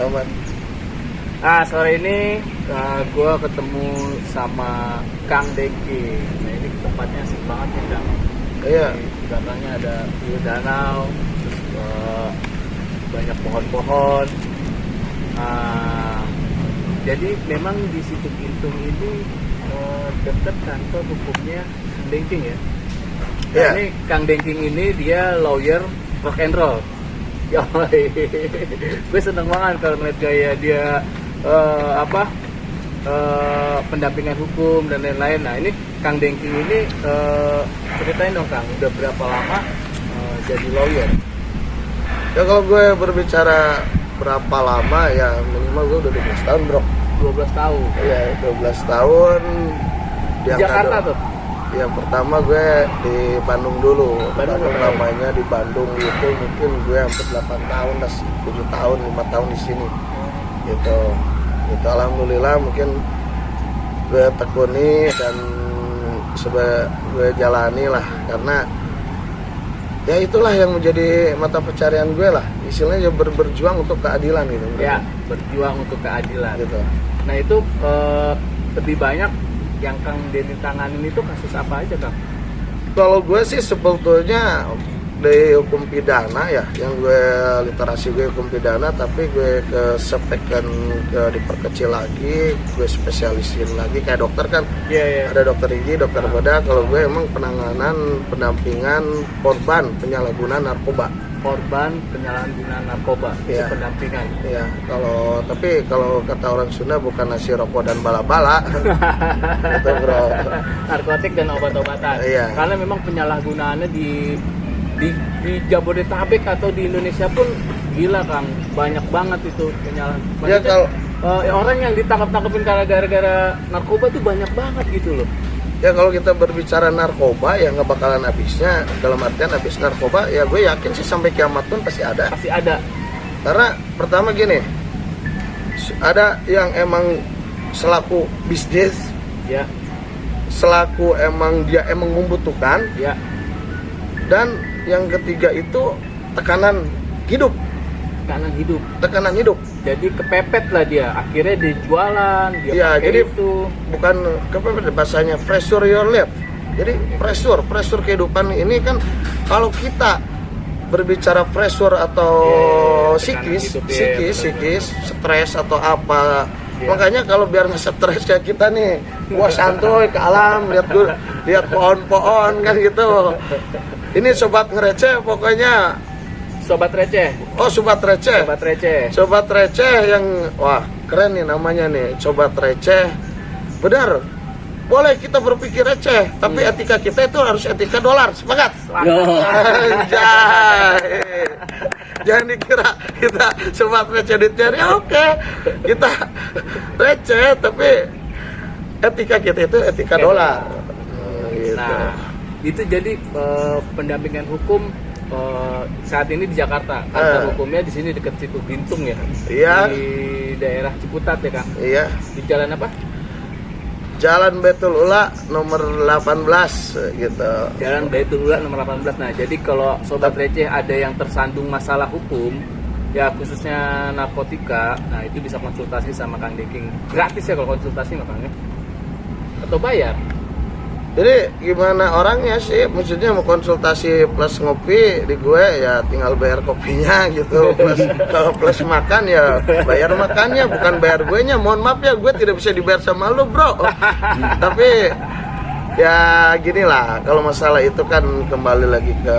Aman. Sore ini gue ketemu sama Kang Dengki. Nah, ini tempatnya asik banget ya, Kang. Iya. Di belakangnya ada view danau, terus banyak pohon-pohon. Jadi memang di situ Gintung ini dekat kantor hukumnya Kang Dengking ya. Iya. Ini Kang Dengking ini dia lawyer rock and roll. Gue seneng banget kalau ngeliat gaya dia pendampingan hukum dan lain-lain. Nah ini Kang Dengking ini ceritain dong Kang, udah berapa lama jadi lawyer? Ya kalau gue berbicara berapa lama ya minimal gue udah 12 tahun bro. 12 tahun. Iya 12 tahun Di Jakarta tuh? Yang pertama gue di Bandung dulu. Bandung namanya di Bandung itu mungkin gue hampir 8 tahun, 7 tahun, 5 tahun di sini. Gitu. Itu alhamdulillah mungkin gue tekuni dan gue jalani lah karena ya itulah yang menjadi mata pencarian gue lah. Istilahnya berjuang untuk keadilan gitu. Ya, berjuang untuk keadilan. Gitu. Nah itu lebih banyak yang Kang Denny tanganin itu kasus apa aja Kang? Kalau gue sih sebetulnya di hukum pidana ya, yang gue literasi gue hukum pidana, tapi gue diperkecil lagi, gue spesialisin lagi kayak dokter kan. Ada dokter gigi, dokter bedah. Kalau gue emang penanganan pendampingan korban penyalahgunaan narkoba. Korban penyalahgunaan narkoba, itu pendampingan. Iya, tapi kalau kata orang Sunda bukan nasi rokok dan bala-bala. Itu bro. Narkotik dan obat-obatan. Iya. Karena memang penyalahgunaannya di Jabodetabek atau di Indonesia pun gila Kang, banyak banget itu penyalahgunaan. Ya kalau orang yang ditangkap-tangkapin gara-gara narkoba tuh banyak banget gitu loh. Ya kalau kita berbicara narkoba ya nggak bakalan habisnya. Dalam artian habis narkoba ya gue yakin sih sampai kiamat pun pasti ada. Pasti ada. Karena pertama gini, ada yang emang selaku bisnis, ya, selaku emang dia emang membutuhkan, ya. Dan yang ketiga itu tekanan hidup. Tekanan hidup. Jadi kepepet lah dia, akhirnya dia jualan, dia ya, pakai jadi itu. Bukan kepepet, bahasanya pressure your life. Jadi pressure kehidupan ini kan kalau kita berbicara pressure atau psikis, stres atau apa. Makanya kalau biar nggak stres kayak kita nih, wah santuy ke alam, lihat pohon-pohon kan gitu. Ini sobat ngereceh pokoknya. Sobat receh. Oh, sobat receh. Sobat receh yang wah keren nih namanya nih, sobat receh. Benar. Boleh kita berpikir receh, tapi etika kita itu harus etika dolar. Sepakat? Anjay. Jangan dikira kita sobat receh dicari. Oke. Kita receh tapi etika kita itu etika dolar. Gitu. Nah, itu jadi pendampingan hukum saat ini di Jakarta. Kantor hukumnya di sini dekat situ Gintung ya. Iya. Di daerah Ciputat ya Kang. Iya. Di jalan apa? Jalan Baitul Ula nomor 18 gitu. Jalan Baitul Ula nomor 18. Nah, jadi kalau sobat receh ada yang tersandung masalah hukum, ya khususnya narkotika, nah itu bisa konsultasi sama Kang Dengking. Gratis ya kalau konsultasi Kang ya? Atau bayar? Jadi gimana orangnya sih, maksudnya mau konsultasi plus ngopi di gue ya tinggal bayar kopinya gitu, plus makan ya bayar makannya, bukan bayar gue nya. Mohon maaf ya, gue tidak bisa dibayar sama lu bro. Tapi ya gini lah, kalau masalah itu kan kembali lagi ke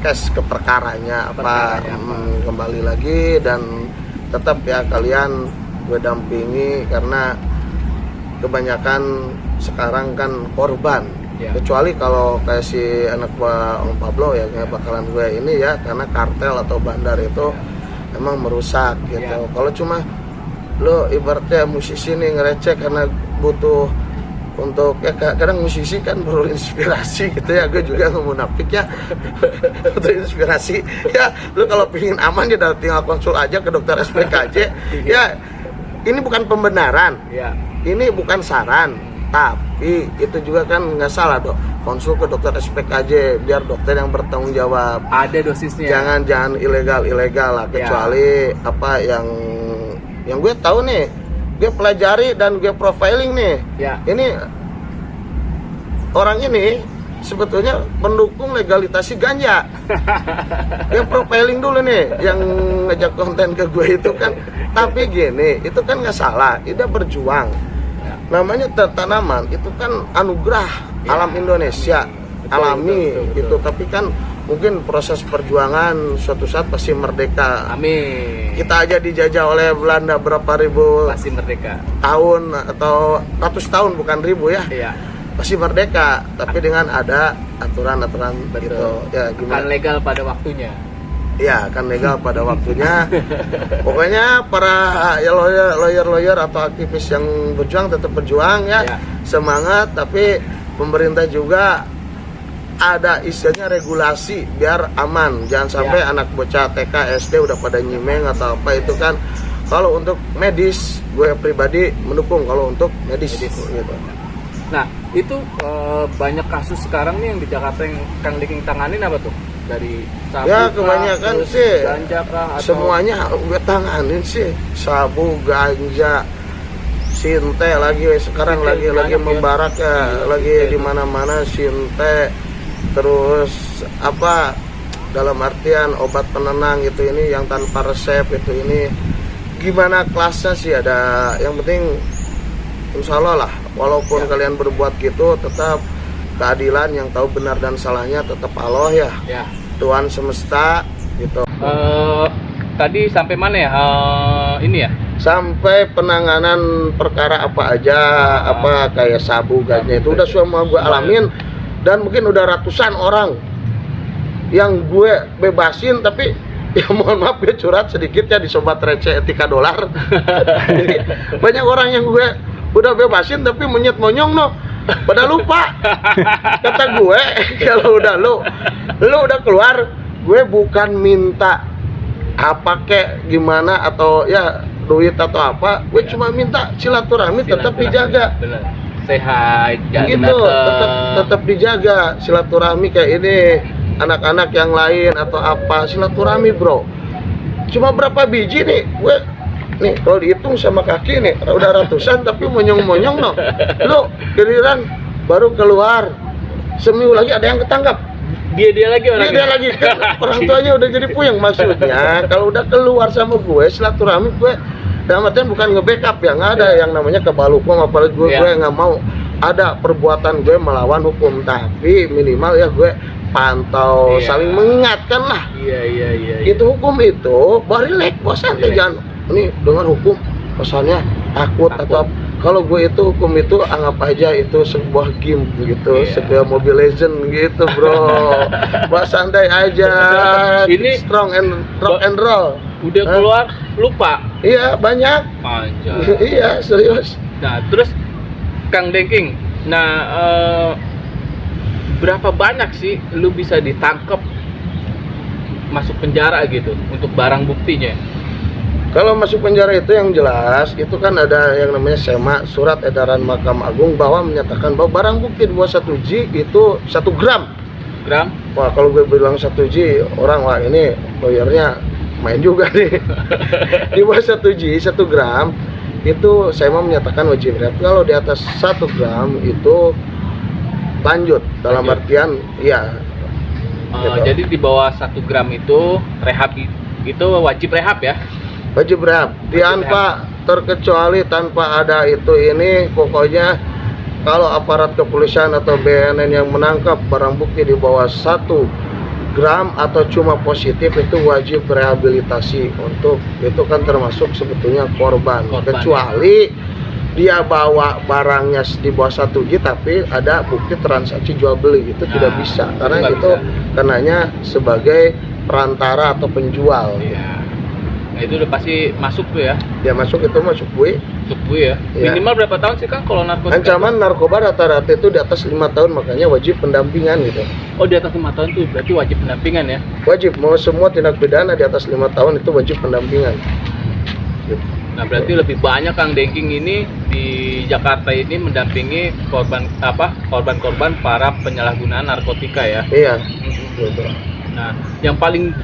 case, ke perkaranya apa. Kembali lagi dan tetap ya kalian gue dampingi karena kebanyakan sekarang kan korban, kecuali kalau kayak si anak gua Om Pablo ya kayak bakalan gue ini ya karena kartel atau bandar itu emang merusak gitu. Kalau cuma lo ibaratnya musisi nih ngereceh karena butuh untuk ya kadang musisi kan perlu inspirasi gitu ya, gue juga nggak munafik ya. Untuk inspirasi ya lo kalau pingin aman ya tinggal konsul aja ke dokter SPKJ. Ya ini bukan pembenaran, ini bukan saran. Tapi itu juga kan nggak salah dok, konsul ke dokter SPKJ biar dokter yang bertanggung jawab. Ada dosisnya. Jangan ilegal lah, kecuali apa yang gue tahu nih, gue pelajari dan gue profiling nih. Ya. Ini orang ini sebetulnya pendukung legalisasi ganja. Gue profiling dulu nih, yang ngajak konten ke gue itu kan. Tapi gini, itu kan nggak salah, dia berjuang. Namanya tanaman itu kan anugerah alam Indonesia, alami gitu. Tapi kan mungkin proses perjuangan suatu saat pasti merdeka. Amin. Kita aja dijajah oleh Belanda berapa ribu Pasti merdeka. tahun atau ratus tahun, bukan ribu ya. Iya. Pasti merdeka, tapi dengan ada aturan-aturan gitu. Ya Kan gimana? legal pada waktunya. Ya, kan legal pada waktunya. Pokoknya para lawyer atau aktivis yang berjuang tetap berjuang ya. Ya. Semangat, tapi pemerintah juga ada istilahnya regulasi biar aman. Jangan sampai anak bocah TK, SD udah pada nyimeng atau apa itu kan. Kalau untuk medis, gue pribadi mendukung kalau untuk medis. Gitu. Nah, itu banyak kasus sekarang nih yang di Jakarta yang Kang Deking tanganin apa tuh? Dari sabu Ya kah, kebanyakan terus sih ganja kah, atau semuanya gue tanganin sih, sabu, ganja, sinte lagi sekarang Sinte lagi banyak membarak ya, Iya, lagi sinte di itu. mana-mana sinte, terus apa dalam artian obat penenang itu ini yang tanpa resep itu ini gimana kelasnya sih, ada yang penting insya Allah lah, walaupun kalian berbuat gitu tetap keadilan, yang tahu benar dan salahnya tetap Allah ya, ya. Tuhan semesta gitu. Tadi sampai mana ya? Ini ya. Sampai penanganan perkara apa aja, apa kayak sabu, ganja itu udah semua gue alamin, dan mungkin udah ratusan orang yang gue bebasin. Tapi ya mohon maaf gue curhat sedikit ya di Sobat Receh Etika Dolar. Jadi, banyak orang yang gue udah bebasin tapi monyet-monyong no, pada lupa. Kata gue kalau udah lu udah keluar, gue bukan minta apa kek gimana atau ya duit atau apa, gue cuma minta silaturahmi tetap dijaga. Bener. Sehat, jangan Gitu, tetap dijaga silaturahmi kayak ini, anak-anak yang lain atau apa, silaturahmi bro. Cuma berapa biji nih gue nih kalau dihitung sama kaki nih udah ratusan tapi monyong-monyong no. Lu giliran baru keluar seminggu lagi ada yang ketangkap. Dia lagi orang. Dia lagi kan orang tuanya udah jadi puyeng. Maksudnya kalau udah keluar sama gue silaturahmi, gue dalam artian bukan nge-backup ya, nggak ada yang namanya kebalukum apalagi gue nggak mau ada perbuatan gue melawan hukum, tapi minimal ya gue pantau, saling mengingatkan lah. Iya. Itu hukum itu barilek, bos santai, jangan ini dengar hukum pesannya takut. Atau kalau gue itu hukum itu anggap aja itu sebuah game gitu, sebuah Mobile Legend gitu bro. Bos santai aja. Ini strong and rock and roll. Udah keluar lupa. Iya banyak. Anjay. Iya serius. Nah terus Kang Deking, berapa banyak sih lu bisa ditangkap masuk penjara gitu untuk barang buktinya? Kalau masuk penjara itu yang jelas itu kan ada yang namanya SEMA, Surat Edaran Mahkamah Agung, bahwa menyatakan bahwa barang bukti di bawah 1G itu 1 gram. Wah kalau gue bilang 1G, orang wah ini lawyernya main juga nih. Di bawah 1G, 1 gram itu SEMA menyatakan wajib rehab. Kalau di atas 1 gram itu lanjut dalam artian ya gitu. Jadi di bawah 1 gram itu rehab, itu wajib rehab ya? Wajib rehab, tanpa terkecuali, tanpa ada itu ini, pokoknya kalau aparat kepolisian atau BNN yang menangkap barang bukti di bawah 1 gram atau cuma positif itu wajib rehabilitasi. Untuk itu kan termasuk sebetulnya korban. Kecuali dia bawa barangnya di bawah 1G tapi ada bukti transaksi jual beli, itu tidak bisa karena itu kenanya sebagai perantara atau penjual. Nah, itu udah pasti masuk tuh ya? Ya masuk, itu masuk gue. Masuk gue ya? Minimal berapa tahun sih Kang kalau narkotika? Ancaman narkoba rata-rata itu di atas 5 tahun, makanya wajib pendampingan gitu. Oh di atas 5 tahun tuh berarti wajib pendampingan ya? Wajib, mau semua tindak pidana di atas 5 tahun itu wajib pendampingan. gitu. Nah, berarti lebih banyak Kang Dengking ini di Jakarta ini mendampingi korban-korban para penyalahgunaan narkotika ya. Iya, gitu. Nah, yang paling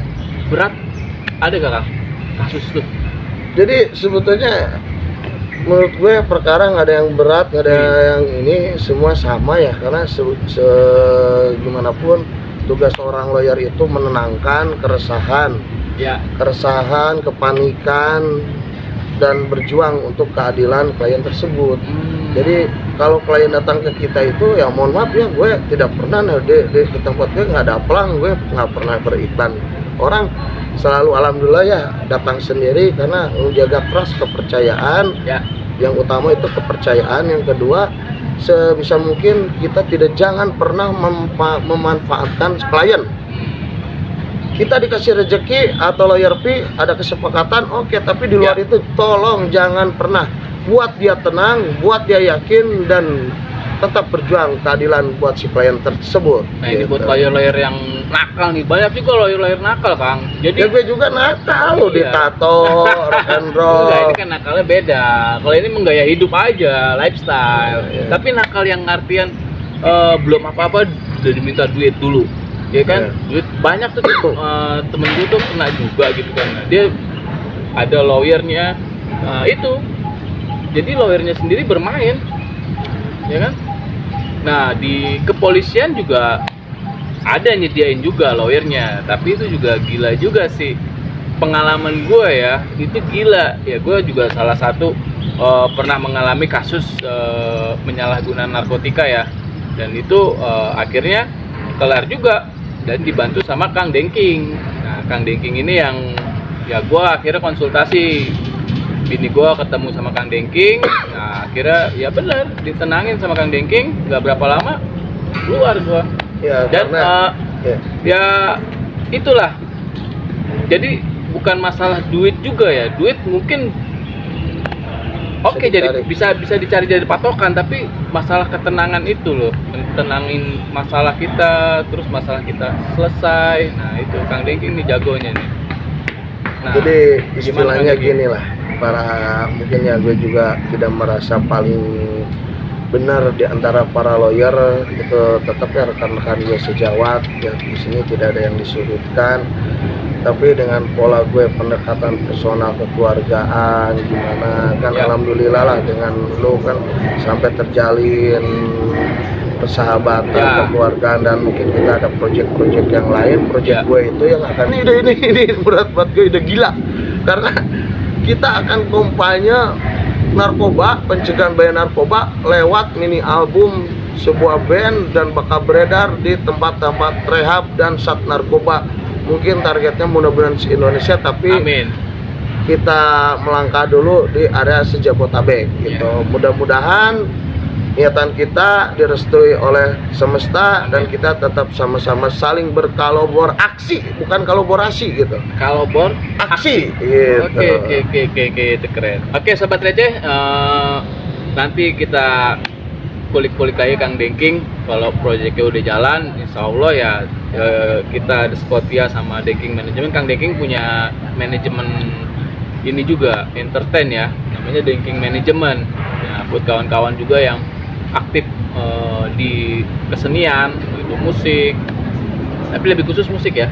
berat ada gak Kang kasus tuh? Jadi sebetulnya menurut gue perkara nggak ada yang berat, nggak ada yang ini, semua sama ya, karena gimana pun tugas seorang lawyer itu menenangkan keresahan, Ya. kepanikan, dan berjuang untuk keadilan klien tersebut. Jadi kalau klien datang ke kita itu ya mohon maaf ya, gue tidak pernah di tempat gue nggak ada pelang, gue nggak pernah beriklan. Orang selalu alhamdulillah ya datang sendiri karena menjaga trust, kepercayaan. Ya. Yang utama itu kepercayaan, yang kedua sebisa mungkin kita jangan pernah memanfaatkan klien. Kita dikasih rezeki atau lawyer fee, ada kesepakatan, oke, tapi di luar itu tolong jangan pernah buat dia tenang, buat dia yakin, dan tetap berjuang keadilan buat si klien tersebut. Nah, ini gitu. buat lawyer-lawyer yang nakal nih, banyak juga lawyer-lawyer nakal Kang. Jadi Ya gue juga nakal lo, ditato, rock and roll. Enggak, ini kan nakalnya beda. Kalau ini menggaya hidup aja, lifestyle. Iya. Tapi nakal yang artian belum apa-apa udah diminta duit dulu. Ya kan? Iya. Duit banyak tuh temen gue tuh kena juga gitu kan. Nah, dia ada lawyernya itu. Jadi lawyernya sendiri bermain. Ya kan? Nah, di kepolisian juga ada nyediain juga lawyernya, tapi itu juga gila juga sih. Pengalaman gue ya, itu gila. Ya gue juga salah satu pernah mengalami kasus penyalahgunaan narkotika ya. Dan itu akhirnya kelar juga dan dibantu sama Kang Dengking. Nah, Kang Dengking ini yang ya gue akhirnya konsultasi. Bini gue ketemu sama Kang Dengking. Nah, akhirnya ya benar ditenangin sama Kang Dengking. Gak berapa lama keluar gue. Ya, Dan karena ya itulah. Jadi bukan masalah duit juga ya. Duit mungkin oke, jadi bisa dicari jadi patokan, tapi masalah ketenangan itu loh, tenangin masalah kita, terus masalah kita selesai. Nah, itu Kang Dengking nih jagonya nih. Nah, jadi istilahnya Kang Dengking? gini lah, mungkin ya gue juga tidak merasa paling benar di antara para lawyer, itu tetap ya rekan-rekan gue sejawat ya, di sini tidak ada yang disudutkan, tapi dengan pola gue pendekatan personal kekeluargaan gimana kan Ya. alhamdulillah lah dengan lo kan sampai terjalin persahabatan, Ya. kekeluargaan, dan mungkin kita ada proyek-proyek yang lain. Proyek Ya. gue itu yang akan ini berat buat gue, udah gila karena kita akan kampanye narkoba, pencegahan bahaya narkoba lewat mini album sebuah band dan bakal beredar di tempat-tempat rehab dan sat narkoba. Mungkin targetnya mudah-mudahan se-Indonesia, tapi Amin. kita melangkah dulu di area sejabotabek gitu. Mudah-mudahan niatan kita direstui oleh semesta dan kita tetap sama-sama saling berkolaborasi, bukan kolaborasi gitu. Kalobor Aksi gitu. Oke, itu keren. Oke, Sobat Receh, nanti kita kulik-kulik lagi Kang Dengking. Kalau proyeknya udah jalan, insya Allah ya kita ada setia sama Dengking Manajemen. Kang Dengking punya manajemen ini juga, entertain ya, namanya Dengking Manajemen. Nah, buat kawan-kawan juga yang aktif di kesenian, itu musik, tapi lebih khusus musik ya.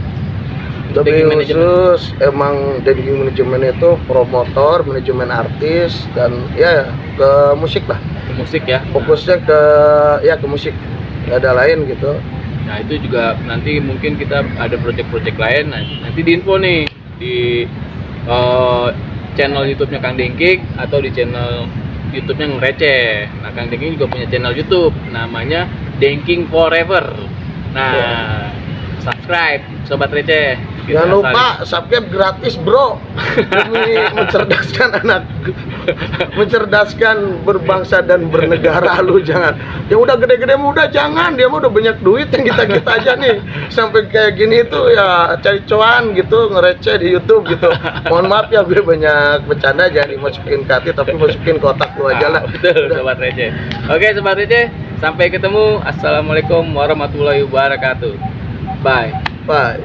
Lebih khusus emang Dengking Manajemen itu promotor, manajemen artis, dan ya ke musik lah. Ke musik ya. Fokusnya ke musik, nggak ada lain gitu. Nah, itu juga nanti mungkin kita ada project-project lain. Nah, nanti diinfo nih di channel YouTube-nya Kang Dengking atau di channel YouTube-nya Ngereceh. Nah, Kang Dengking juga punya channel YouTube namanya Dengking Forever. Nah, subscribe Sobat Receh. Jangan lupa subscribe gratis bro, demi mencerdaskan berbangsa dan bernegara. Lu jangan, yang udah gede-gede muda jangan, dia mah udah banyak duit, yang kita aja nih sampai kayak gini tuh ya cari cuan gitu, ngereceh di YouTube gitu. Mohon maaf ya, gue banyak bercanda, jangan dimasukin ke hati tapi masukin ke otak lu aja lah. Betul, Sobat Receh. Oke, Sobat Receh, sampai ketemu. Assalamualaikum warahmatullahi wabarakatuh. Bye. Bye.